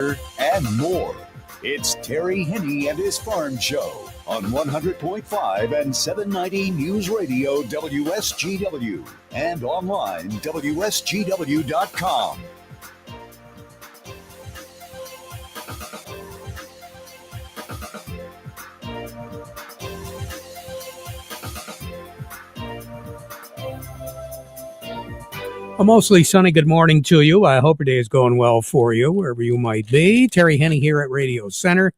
and more. It's Terry Henne and his Farm Show on 100.5 and 790 News Radio WSGW and online WSGW.com. A mostly sunny good morning to you. I hope your day is going well for you, wherever you might be. Terry Henne here at Radio Center,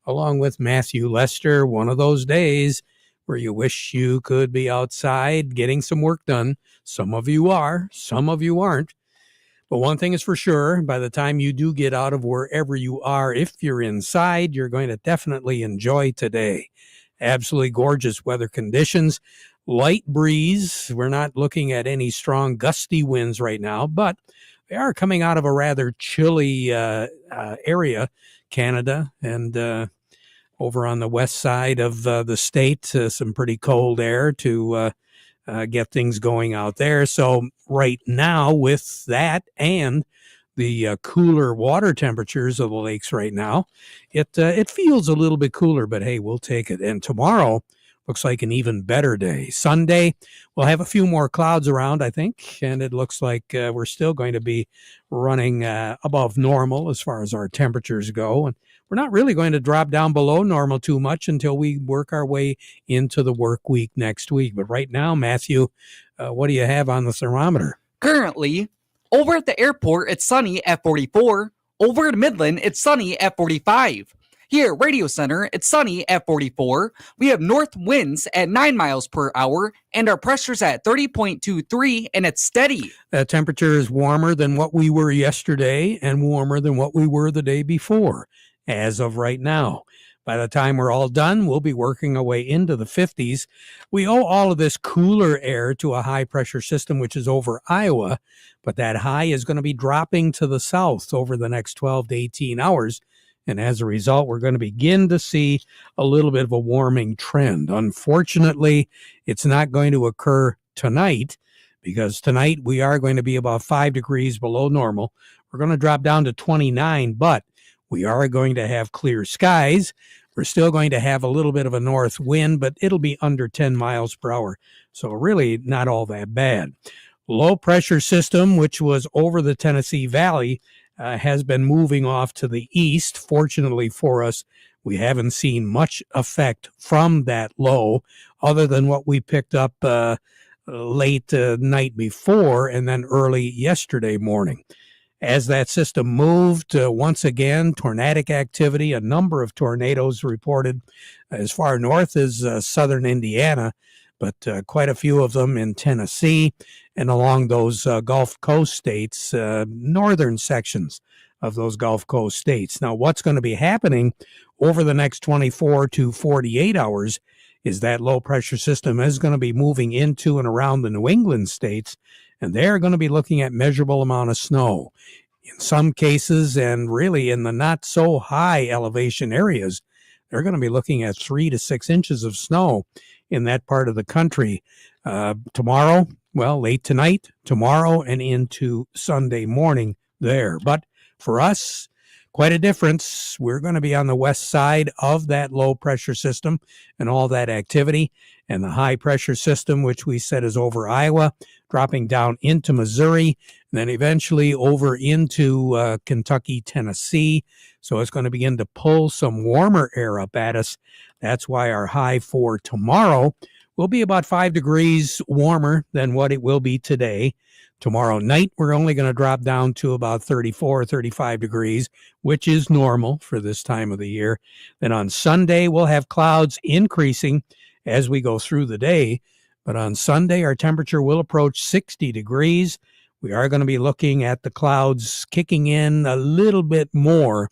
along with Matthew Lester. One of those days where you wish you could be outside getting some work done. Some of you are, some of you aren't. But one thing is for sure, by the time you do get out of wherever you are, if you're inside, you're going to definitely enjoy today. Absolutely gorgeous weather conditions. Light breeze. We're not looking at any strong gusty winds right now, but they are coming out of a rather chilly area, Canada, and over on the west side of the state, some pretty cold air to get things going out there. So right now, with that and the cooler water temperatures of the lakes right now, it feels a little bit cooler, but hey, we'll take it. And tomorrow looks like an even better day. Sunday, we'll have a few more clouds around, I think, and it looks like we're still going to be running above normal as far as our temperatures go. And we're not really going to drop down below normal too much until we work our way into the work week next week. But right now, Matthew, what do you have on the thermometer? Currently, over at the airport, it's sunny at 44. Over at Midland, it's sunny at 45. Here at Radio Center, it's sunny at 44. We have north winds at 9 miles per hour, and our pressure's at 30.23, and it's steady. That temperature is warmer than what we were yesterday and warmer than what we were the day before, as of right now. By the time we're all done, we'll be working our way into the 50s. We owe all of this cooler air to a high-pressure system, which is over Iowa, but that high is going to be dropping to the south over the next 12 to 18 hours. And as a result, we're going to begin to see a little bit of a warming trend. Unfortunately, it's not going to occur tonight because tonight we are going to be about 5 degrees below normal. We're going to drop down to 29, but we are going to have clear skies. We're still going to have a little bit of a north wind, but it'll be under 10 miles per hour. So really not all that bad. Low pressure system, which was over the Tennessee Valley, has been moving off to the east. Fortunately for us, we haven't seen much effect from that low other than what we picked up late night before and then early yesterday morning. As that system moved, once again, tornadic activity, a number of tornadoes reported as far north as southern Indiana, but quite a few of them in Tennessee and along those Gulf Coast states, northern sections of those Gulf Coast states. Now, what's going to be happening over the next 24 to 48 hours is that low pressure system is going to be moving into and around the New England states, and they're going to be looking at measurable amount of snow. In some cases, and really in the not so high elevation areas, they're going to be looking at 3 to 6 inches of snow in that part of the country tomorrow, well, late tonight, tomorrow, and into Sunday morning there. But for us, quite a difference. We're going to be on the west side of that low pressure system and all that activity, and the high pressure system, which we said is over Iowa, dropping down into Missouri, and then eventually over into Kentucky, Tennessee. So it's going to begin to pull some warmer air up at us. That's why our high for tomorrow will be about 5 degrees warmer than what it will be today. Tomorrow night, we're only going to drop down to about 34, 35 degrees, which is normal for this time of the year. Then on Sunday, we'll have clouds increasing as we go through the day. But on Sunday, our temperature will approach 60 degrees. We are going to be looking at the clouds kicking in a little bit more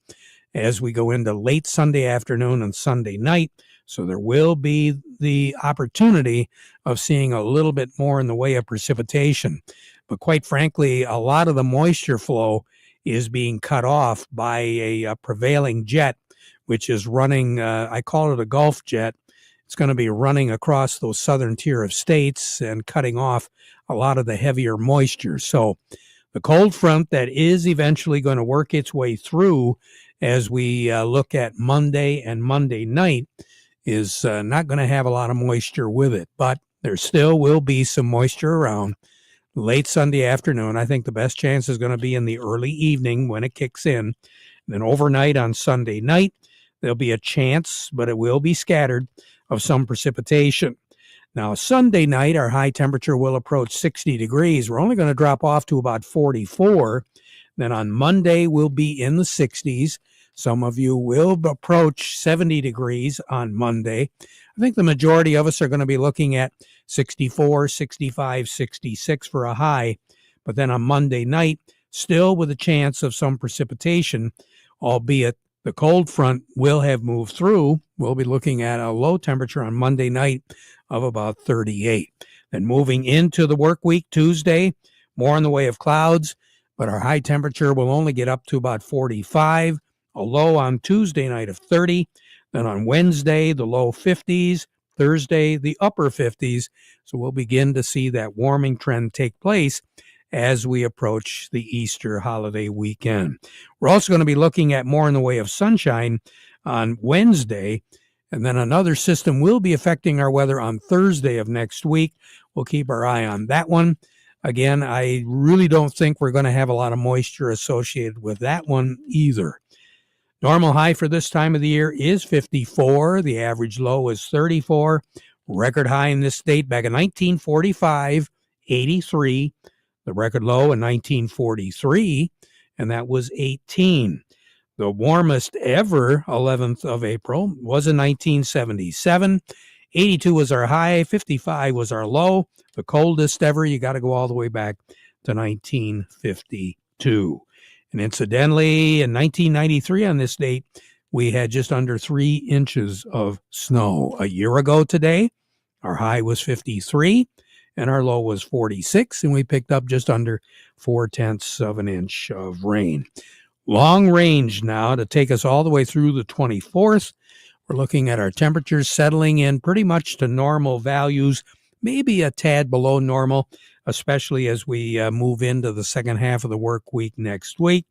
as we go into late Sunday afternoon and Sunday night. So there will be the opportunity of seeing a little bit more in the way of precipitation. But quite frankly, a lot of the moisture flow is being cut off by a prevailing jet, which is running, I call it a Gulf jet. It's going to be running across those southern tier of states and cutting off a lot of the heavier moisture. So The cold front that is eventually going to work its way through as we look at Monday and Monday night is not going to have a lot of moisture with it, but there still will be some moisture around. Late Sunday afternoon, I think the best chance is going to be in the early evening when it kicks in. And then overnight on Sunday night, there'll be a chance, but it will be scattered, of some precipitation. Now, Sunday night, our high temperature will approach 60 degrees. We're only going to drop off to about 44. Then on Monday, we'll be in the 60s. Some of you will approach 70 degrees on Monday. I think the majority of us are going to be looking at 64, 65, 66 for a high. But then on Monday night, still with a chance of some precipitation, albeit the cold front will have moved through. We'll be looking at a low temperature on Monday night of about 38. Then moving into the work week, Tuesday, more in the way of clouds, but our high temperature will only get up to about 45. A low on Tuesday night of 30. Then on Wednesday, the low 50s. Thursday, the upper 50s. So we'll begin to see that warming trend take place as we approach the Easter holiday weekend. We're also going to be looking at more in the way of sunshine on Wednesday. And then another system will be affecting our weather on Thursday of next week. We'll keep our eye on that one. Again, I really don't think we're going to have a lot of moisture associated with that one either. Normal high for this time of the year is 54. The average low is 34. Record high in this state back in 1945, 83. The record low in 1943, and that was 18. The warmest ever, 11th of April, was in 1977. 82 was our high. 55 was our low. The coldest ever, you got to go all the way back to 1952. And incidentally, in 1993 on this date, we had just under 3 inches of snow. A year ago today, our high was 53 and our low was 46, and we picked up just under 0.4 of an inch of rain. Long range now to take us all the way through the 24th. We're looking at our temperatures settling in pretty much to normal values, maybe a tad below normal, especially as we move into the second half of the work week next week.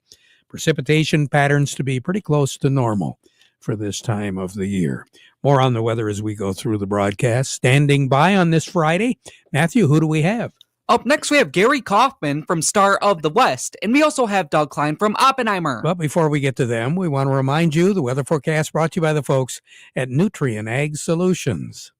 Precipitation patterns to be pretty close to normal for this time of the year. More on the weather as we go through the broadcast. Standing by on this Friday, Matthew, who do we have? Up next, we have Gary Kaufman from Star of the West, and we also have Doug Klein from Oppenheimer. But before we get to them, we want to remind you the weather forecast brought to you by the folks at Nutrien Ag Solutions.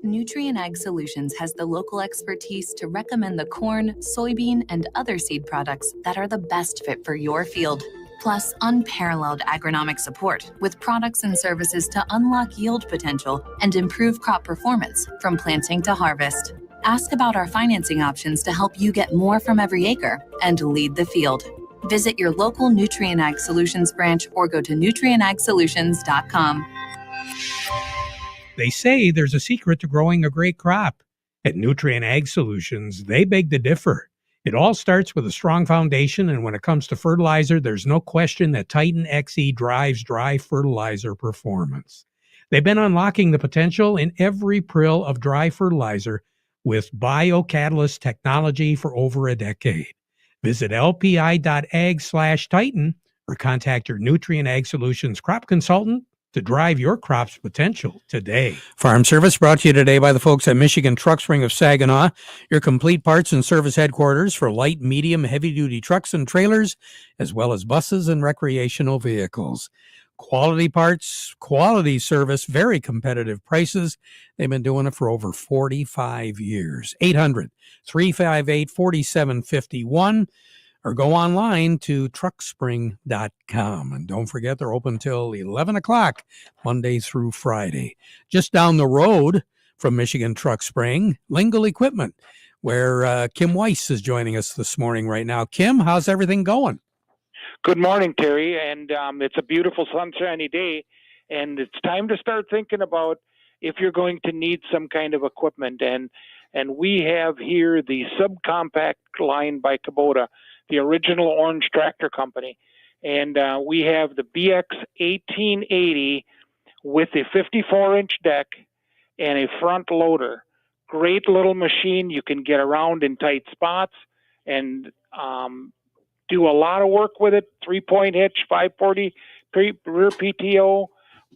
Nutrien Ag Solutions has the local expertise to recommend the corn, soybean, and other seed products that are the best fit for your field. Plus, unparalleled agronomic support with products and services to unlock yield potential and improve crop performance from planting to harvest. Ask about our financing options to help you get more from every acre and lead the field. Visit your local Nutrien Ag Solutions branch or go to nutrienagsolutions.com. They say there's a secret to growing a great crop. At Nutrien Ag Solutions, they beg to differ. It all starts with a strong foundation, and when it comes to fertilizer, there's no question that Titan XE drives dry fertilizer performance. They've been unlocking the potential in every prill of dry fertilizer with biocatalyst technology for over a decade. Visit lpi.ag/Titan or contact your Nutrien Ag Solutions crop consultant to drive your crop's potential today. Farm Service brought to you today by the folks at Michigan Truck Spring of Saginaw, your complete parts and service headquarters for light, medium, heavy-duty trucks and trailers, as well as buses and recreational vehicles. Quality parts, quality service, very competitive prices. They've been doing it for over 45 years. 800-358-4751. Or go online to truckspring.com. And don't forget, they're open till 11 o'clock, Monday through Friday. Just down the road from Michigan Truck Spring, Lingle Equipment, where Kim Weiss is joining us this morning right now. Kim, how's everything going? Good morning, Terry. And it's a beautiful sunshiny day. And it's time to start thinking about if you're going to need some kind of equipment. And we have here the subcompact line by Kubota, the original orange tractor company. And we have the BX 1880 with a 54-inch deck and a front loader. Great little machine. You can get around in tight spots and Do a lot of work with it. 3-point hitch, 540 rear PTO.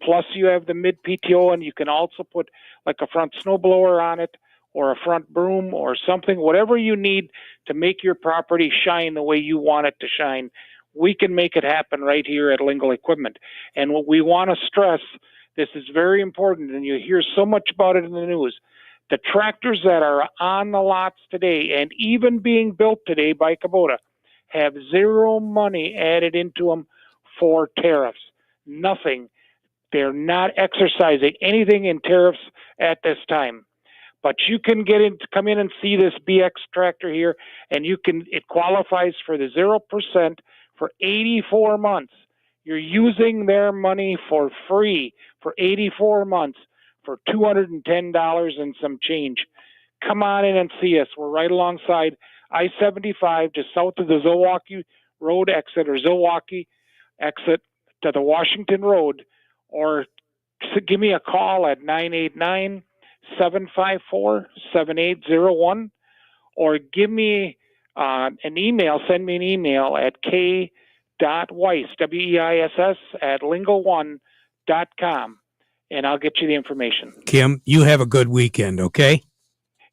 Plus, you have the mid PTO, and you can also put like a front snowblower on it, or a front broom, or something. Whatever you need to make your property shine the way you want it to shine, we can make it happen right here at Lingle Equipment. And what we want to stress, this is very important, and you hear so much about it in the news. The tractors that are on the lots today, and even being built today by Kubota, have zero money added into them for tariffs. Nothing. They're not exercising anything in tariffs at this time. But you can come in and see this BX tractor here, and it qualifies for the 0% for 84 months. You're using their money for free for 84 months for $210 and some change. Come on in and see us. We're right alongside I-75, just south of the Zilwaukee Road exit, or Zilwaukee exit to the Washington Road, or give me a call at 989-754-7801, or give me an email, send me an email at k.weiss, WEISS, at lingo1.com, and I'll get you the information. Kim, you have a good weekend, okay?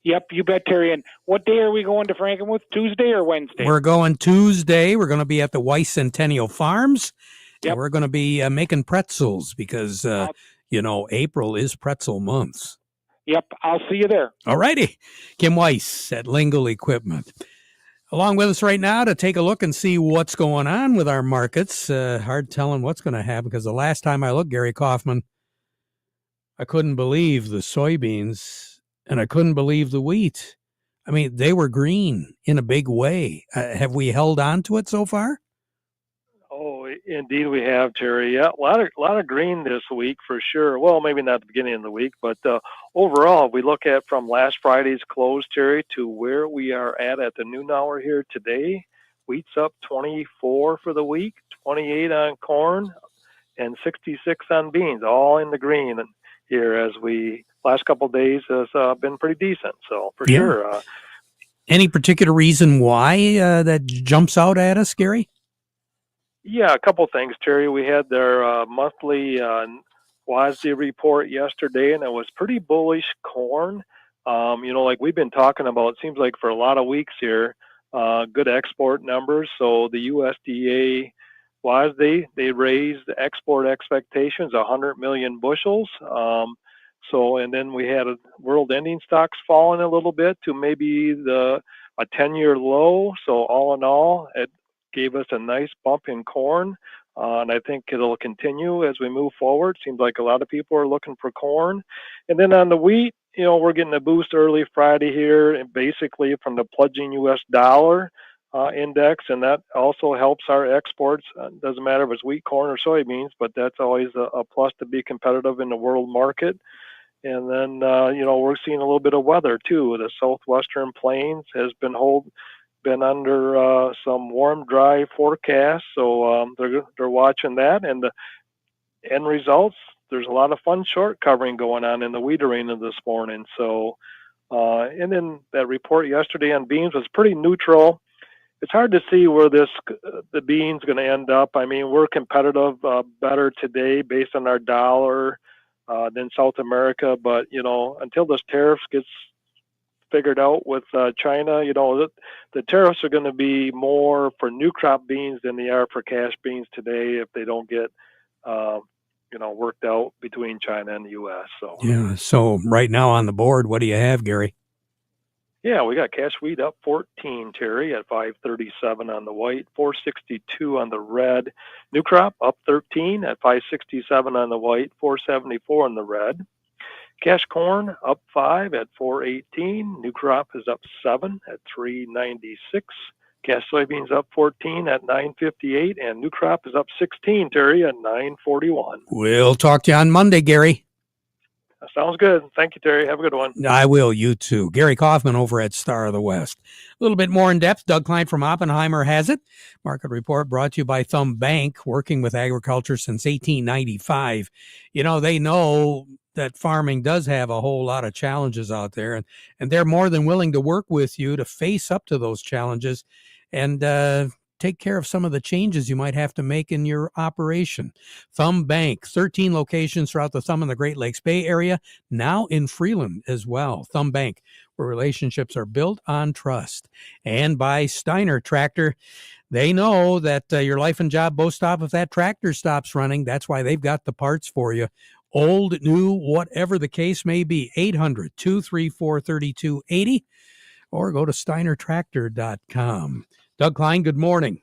Yep, you bet, Terry. And what day are we going to Frankenmuth? Tuesday or Wednesday? We're going Tuesday. We're going to be at the Weiss Centennial Farms. Yep. And we're going to be making pretzels because, April is pretzel month. Yep, I'll see you there. All righty. Kim Weiss at Lingle Equipment. Along with us right now to take a look and see what's going on with our markets. Hard telling what's going to happen because the last time I looked, Gary Kaufman, I couldn't believe the soybeans and I couldn't believe the wheat. I mean, they were green in a big way. Have we held on to it so far? Oh, indeed we have, Terry. Yeah, a lot of green this week for sure. Well, maybe not the beginning of the week, but overall, we look at from last Friday's close, Terry, to where we are at the noon hour here today. Wheat's up 24 for the week, 28 on corn, and 66 on beans, all in the green here as last couple of days has been pretty decent. So for sure. Any particular reason why that jumps out at us, Gary? Yeah, a couple things, Terry. We had their monthly WASDE report yesterday, and it was pretty bullish corn. Like we've been talking about, it seems like for a lot of weeks here, good export numbers. So the USDA WASDE, they raised the export expectations 100 million bushels. And then we had world ending stocks falling a little bit to maybe a 10-year low. So all in all, it gave us a nice bump in corn, and I think it'll continue as we move forward. Seems like a lot of people are looking for corn. And then on the wheat, we're getting a boost early Friday here, and basically from the pledging U.S. dollar index, and that also helps our exports. Doesn't matter if it's wheat, corn, or soybeans, but that's always a plus to be competitive in the world market. And then, we're seeing a little bit of weather too. The southwestern plains has been under some warm, dry forecasts, so they're watching that. And the end results, there's a lot of fun short covering going on in the wheat arena this morning. So, and then that report yesterday on beans was pretty neutral. It's hard to see where the beans going to end up. I mean, we're competitive better today based on our dollar than South America, but until this tariffs gets figured out with China, the tariffs are going to be more for new crop beans than they are for cash beans today if they don't get worked out between China and the U.S. So yeah. So right now on the board, what do you have, Gary? Yeah, we got cash wheat up 14, Terry, at 537 on the white, 462 on the red. New crop up 13 at 567 on the white, 474 on the red. Cash corn up 5 at 418. New crop is up 7 at 396. Cash soybeans up 14 at 958, and new crop is up 16, Terry, at 941. We'll talk to you on Monday, Gary. Sounds good. Thank you, Terry. Have a good one. I will. You too. Gary Kaufman over at Star of the West. A little bit more in depth. Doug Klein from Oppenheimer has it. Market report brought to you by Thumb Bank, working with agriculture since 1895. They know that farming does have a whole lot of challenges out there, and they're more than willing to work with you to face up to those challenges and take care of some of the changes you might have to make in your operation. Thumb Bank, 13 locations throughout the Thumb and the Great Lakes Bay Area, now in Freeland as well. Thumb Bank, where relationships are built on trust. And by Steiner Tractor, they know that your life and job both stop if that tractor stops running. That's why they've got the parts for you. Old, new, whatever the case may be, 800-234-3280, or go to steinertractor.com. Doug Klein, good morning.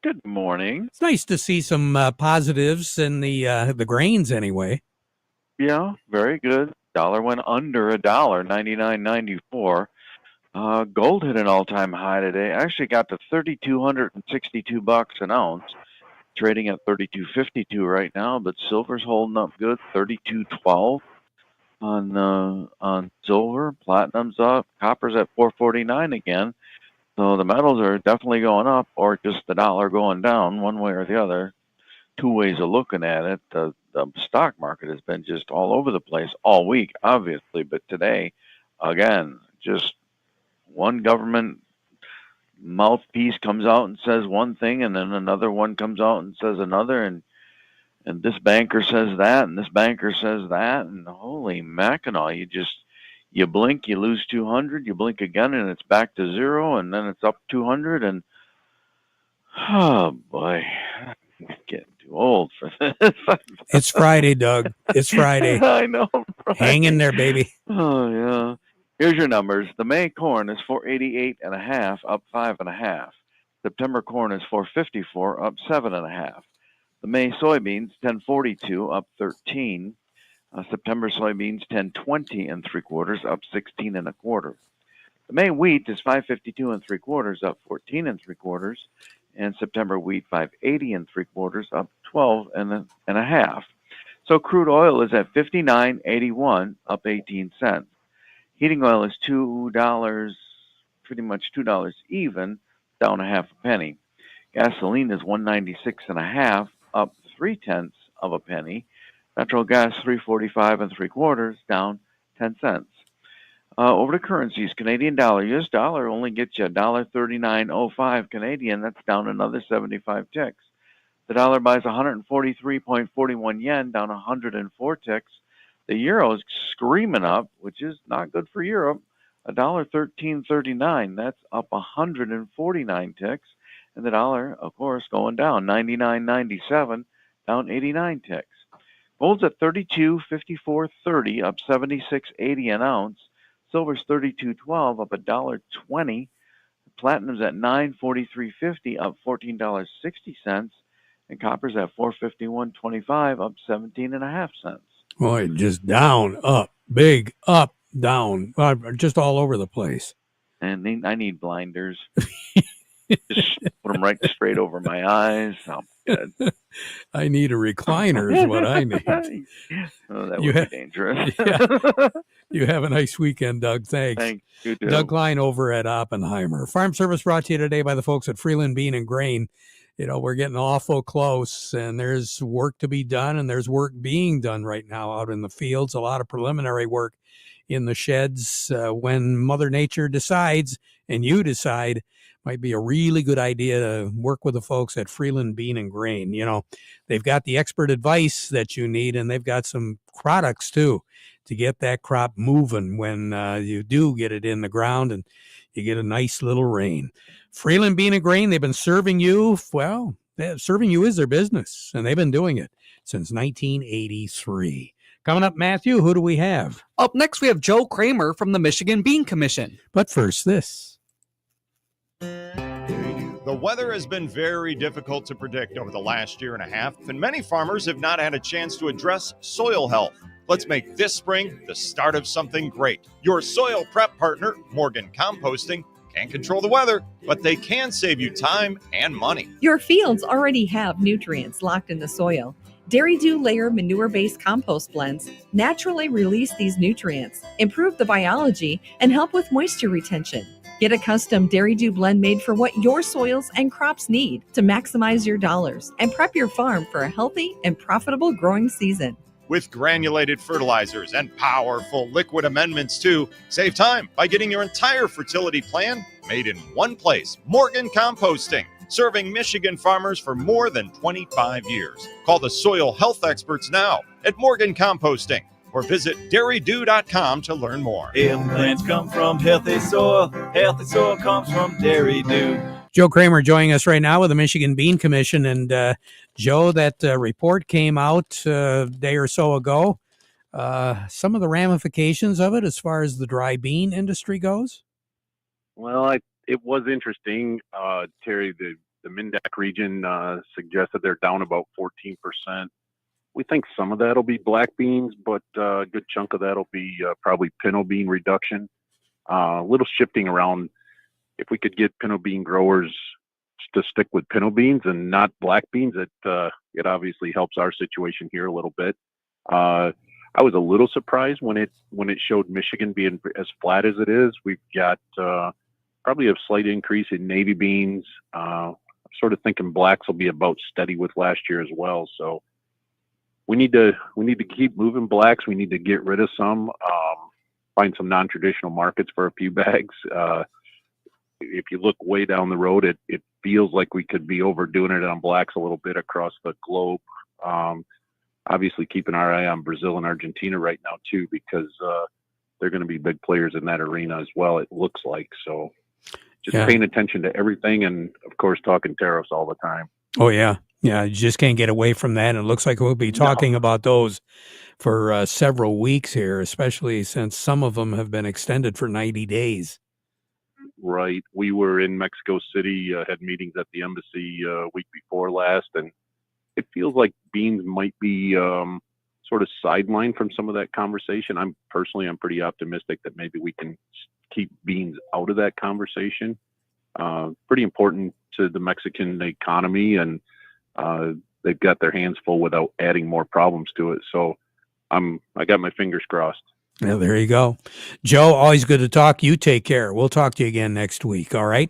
Good morning. It's nice to see some positives in the grains anyway. Yeah, very good. Dollar went under $1, 99.94. Gold hit an all-time high today. Actually got to $3,262 an ounce, trading at $32.52 right now. But silver's holding up good, $32.12 on silver. Platinum's up. Copper's at $4.49 again. So the metals are definitely going up, or just the dollar going down, one way or the other. Two ways of looking at it. The stock market has been just all over the place all week, obviously, but today, again, just one government mouthpiece comes out and says one thing, and then another one comes out and says another, and this banker says that, and this banker says that, and holy mackinaw, you blink, you lose 200, you blink again, and it's back to zero, and then it's up 200, and oh boy, I'm getting too old for this. It's Friday, Doug. It's Friday. I know. Right? Hang in there, baby. Oh yeah. Here's your numbers. The May corn is 488.5, up 5.5. September corn is 454, up 7.5. The May soybeans 1042, up 13. September soybeans 1020 3/4, up 16 1/4. The May wheat is 552 3/4, up 14 3/4, and September wheat 580 3/4, up 12 1/2. So crude oil is at 59.81, up 18 cents. Heating oil is $2, pretty much $2 even, down a half a penny. Gasoline is 196 1/2, up 0.3 penny. Natural gas 345 3/4, down 10 cents. Over to currencies, Canadian dollar, US dollar only gets you $1.3905 Canadian. That's down another 75 ticks. The dollar buys 143.41 yen, down 104 ticks. The euro is screaming up, which is not good for Europe. $1.1339. That's up 149 ticks. And the dollar, of course, going down 99.97, down 89 ticks. Gold's at 32.5430, up 76.80 an ounce. Silver's 32.12, up $1.20. Platinum's at 943.50, up $14.60, and copper's at 451.25, up 17.5 cents. Boy, just down, up, big, up, down, just all over the place. And I need blinders. Just put them right straight over my eyes. I'm good. I need a recliner is what I need. Oh, that would be dangerous. Yeah. You have a nice weekend, Doug. Thanks. Thanks. You too. Doug Klein over at Oppenheimer. Farm Service brought to you today by the folks at Freeland Bean and Grain. You know, we're getting awful close, and there's work to be done, and there's work being done right now out in the fields, a lot of preliminary work in the sheds. When Mother Nature decides, and you decide, might be a really good idea to work with the folks at Freeland Bean and Grain. You know, they've got the expert advice that you need, and they've got some products too to get that crop moving when you do get it in the ground and you get a nice little rain. Freeland Bean and Grain, they've been serving you. Well, serving you is their business, and they've been doing it since 1983. Coming up, Matthew, who do we have? Up next, we have Joe Kramer from the Michigan Bean Commission. But first, this. The weather has been very difficult to predict over the last year and a half, and many farmers have not had a chance to address soil health. Let's make this spring the start of something great. Your soil prep partner, Morgan Composting, can't control the weather, but they can save you time and money. Your fields already have nutrients locked in the soil. Dairy Dew Layer manure-based compost blends naturally release these nutrients, improve the biology, and help with moisture retention. Get a custom Dairy Dew blend made for what your soils and crops need to maximize your dollars and prep your farm for a healthy and profitable growing season. With granulated fertilizers and powerful liquid amendments too, save time by getting your entire fertility plan made in one place, Morgan Composting, serving Michigan farmers for more than 25 years. Call the soil health experts now at Morgan Composting or visit dairydew.com to learn more. Healthy plants come from healthy soil. Healthy soil comes from Dairy Dew. Joe Kramer joining us right now with the Michigan Bean Commission. And Joe, that report came out a day or so ago. Some of the ramifications of it as far as the dry bean industry goes? Well, it was interesting. Terry, the Mindac region suggested they're down about 14%. We think some of that will be black beans, but a good chunk of that will be probably pinto bean reduction. A little shifting around. If we could get pinto bean growers to stick with pinto beans and not black beans, it obviously helps our situation here a little bit. I was a little surprised when it showed Michigan being as flat as it is. We've got probably a slight increase in navy beans. I'm sort of thinking blacks will be about steady with last year as well. So we need to keep moving blacks. We need to get rid of some, find some non-traditional markets for a few bags. If you look way down the road, it feels like we could be overdoing it on blacks a little bit across the globe. Obviously keeping our eye on Brazil and Argentina right now too, because they're going to be big players in that arena as well, it looks like. So just paying attention to everything, and of course talking tariffs all the time. Oh yeah. Yeah, you just can't get away from that. And it looks like we'll be talking about those for several weeks here, especially since some of them have been extended for 90 days. Right. We were in Mexico City, had meetings at the embassy week before last, and it feels like beans might be sort of sidelined from some of that conversation. I'm pretty optimistic that maybe we can keep beans out of that conversation. Pretty important to the Mexican economy, and they've got their hands full without adding more problems to it. So I got my fingers crossed. Yeah, there you go. Joe, always good to talk. You take care. We'll talk to you again next week. All right.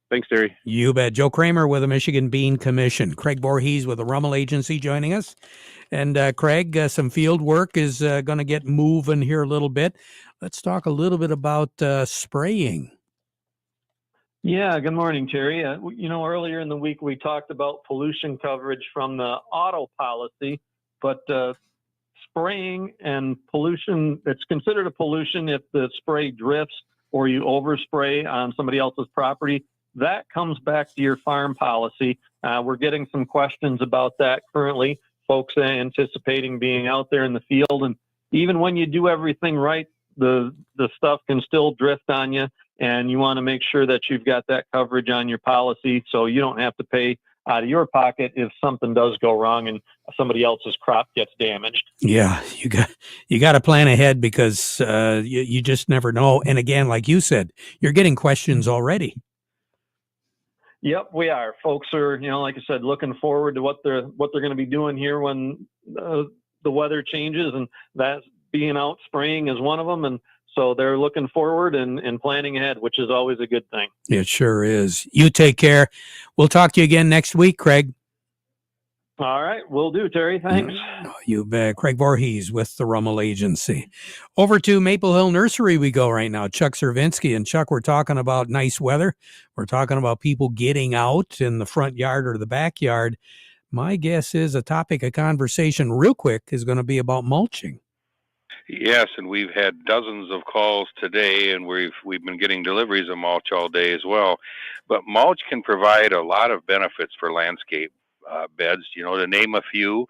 Thanks, Terry. You bet. Joe Kramer with the Michigan Bean Commission. Craig Voorhees with the Rummel Agency joining us. And Craig, some field work is going to get moving here a little bit. Let's talk a little bit about spraying. Yeah, good morning, Terry. Earlier in the week we talked about pollution coverage from the auto policy, but spraying and pollution, it's considered a pollution if the spray drifts or you overspray on somebody else's property. That comes back to your farm policy. We're getting some questions about that currently. Folks anticipating being out there in the field, and even when you do everything right, the stuff can still drift on you, and you want to make sure that you've got that coverage on your policy so you don't have to pay out of your pocket if something does go wrong and somebody else's crop gets damaged. Yeah, you got to plan ahead because you just never know. And again, like you said, you're getting questions already. Yep, we are. Folks are, like I said, looking forward to what they're going to be doing here when the weather changes, and that being out spraying is one of them. And so they're looking forward and planning ahead, which is always a good thing. It sure is. You take care. We'll talk to you again next week, Craig. All right, will do, Terry. Thanks. You bet. Craig Voorhees with the Rummel Agency. Over to Maple Hill Nursery we go right now. Chuck Cervinsky. And Chuck, we're talking about nice weather. We're talking about people getting out in the front yard or the backyard. My guess is a topic of conversation real quick is going to be about mulching. Yes, and we've had dozens of calls today, and we've been getting deliveries of mulch all day as well. But mulch can provide a lot of benefits for landscape beds. To name a few,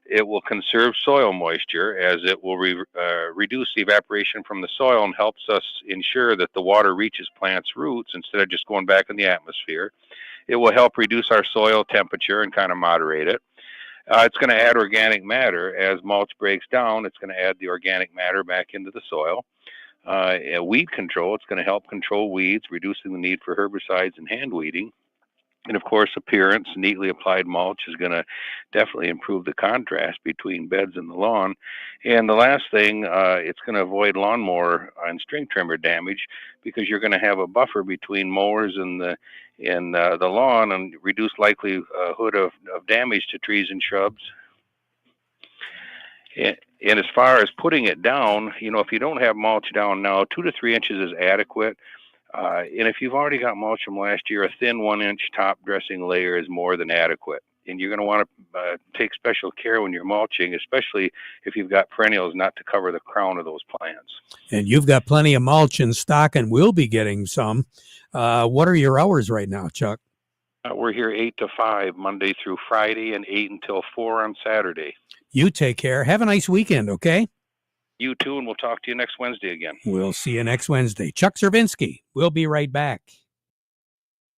it will conserve soil moisture as it will reduce evaporation from the soil and helps us ensure that the water reaches plants' roots instead of just going back in the atmosphere. It will help reduce our soil temperature and kind of moderate it. It's going to add organic matter. As mulch breaks down, it's going to add the organic matter back into the soil. Weed control, it's going to help control weeds, reducing the need for herbicides and hand weeding. And of course, appearance, neatly applied mulch is going to definitely improve the contrast between beds and the lawn. And the last thing, it's going to avoid lawnmower and string trimmer damage because you're going to have a buffer between mowers and the lawn and reduce likelihood of damage to trees and shrubs. And as far as putting it down, if you don't have mulch down now, 2 to 3 inches is adequate. And if you've already got mulch from last year, a thin 1-inch top dressing layer is more than adequate. And you're going to want to take special care when you're mulching, especially if you've got perennials, not to cover the crown of those plants. And you've got plenty of mulch in stock and will be getting some. What are your hours right now, Chuck? We're here 8 to 5, Monday through Friday, and 8 until 4 on Saturday. You take care. Have a nice weekend, okay? You too, and we'll talk to you next Wednesday again. We'll see you next Wednesday. Chuck Cervinsky. We'll be right back.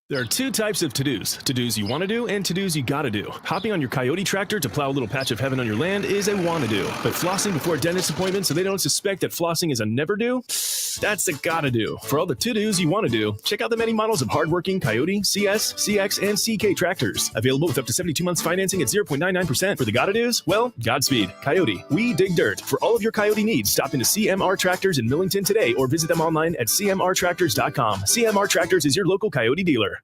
There are two types of to-dos. To-dos you want to do and to-dos you gotta do. Hopping on your Coyote tractor to plow a little patch of heaven on your land is a want-to-do. But flossing before a dentist appointment so they don't suspect that flossing is a never-do? That's a gotta-do. For all the to-dos you want to do, check out the many models of hardworking Coyote, CS, CX, and CK tractors. Available with up to 72 months financing at 0.99%. For the gotta-dos? Well, Godspeed. Coyote, we dig dirt. For all of your Coyote needs, stop into CMR Tractors in Millington today or visit them online at cmrtractors.com. CMR Tractors is your local Coyote dealer.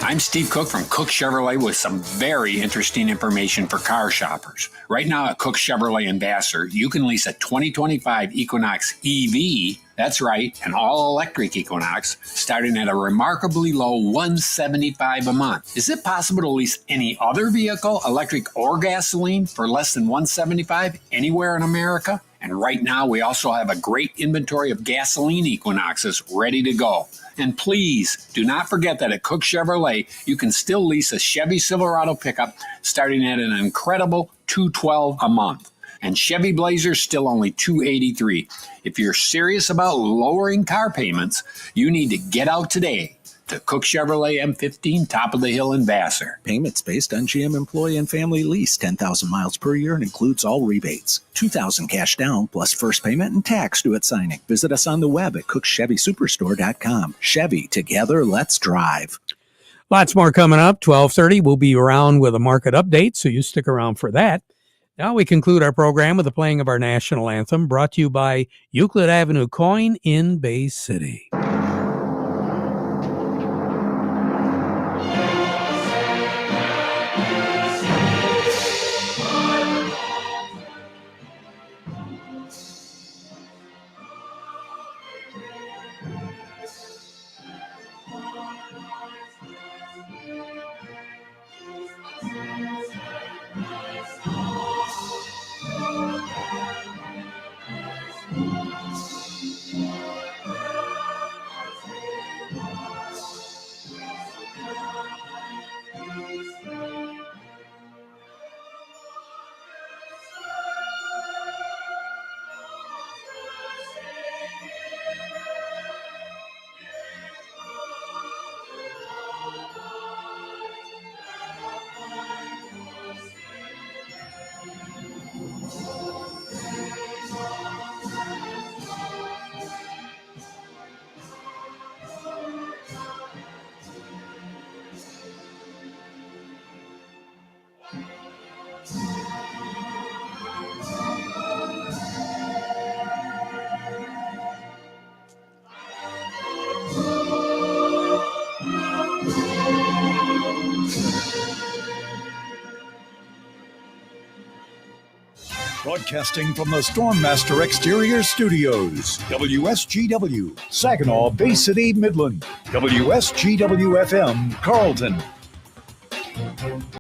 I'm Steve Cook from Cook Chevrolet with some very interesting information for car shoppers. Right now at Cook Chevrolet Ambassador, you can lease a 2025 Equinox EV, that's right, an all-electric Equinox, starting at a remarkably low $175 a month. Is it possible to lease any other vehicle, electric or gasoline, for less than $175 anywhere in America? And right now, we also have a great inventory of gasoline Equinoxes ready to go. And please, do not forget that at Cook Chevrolet, you can still lease a Chevy Silverado pickup starting at an incredible $212 a month. And Chevy Blazer's still only $283. If you're serious about lowering car payments, you need to get out today to Cook Chevrolet M15 Top of the Hill in Vassar. Payments based on GM employee and family lease, 10,000 miles per year, and includes all rebates. $2,000 cash down plus first payment and tax due at signing. Visit us on the web at cookchevysuperstore.com. Chevy, together, let's drive. Lots more coming up. 12:30. We'll be around with a market update, so you stick around for that. Now we conclude our program with the playing of our national anthem, brought to you by Euclid Avenue Coin in Bay City. Broadcasting from the Stormmaster Exterior Studios, WSGW, Saginaw, Bay City, Midland, WSGW FM, Carlton.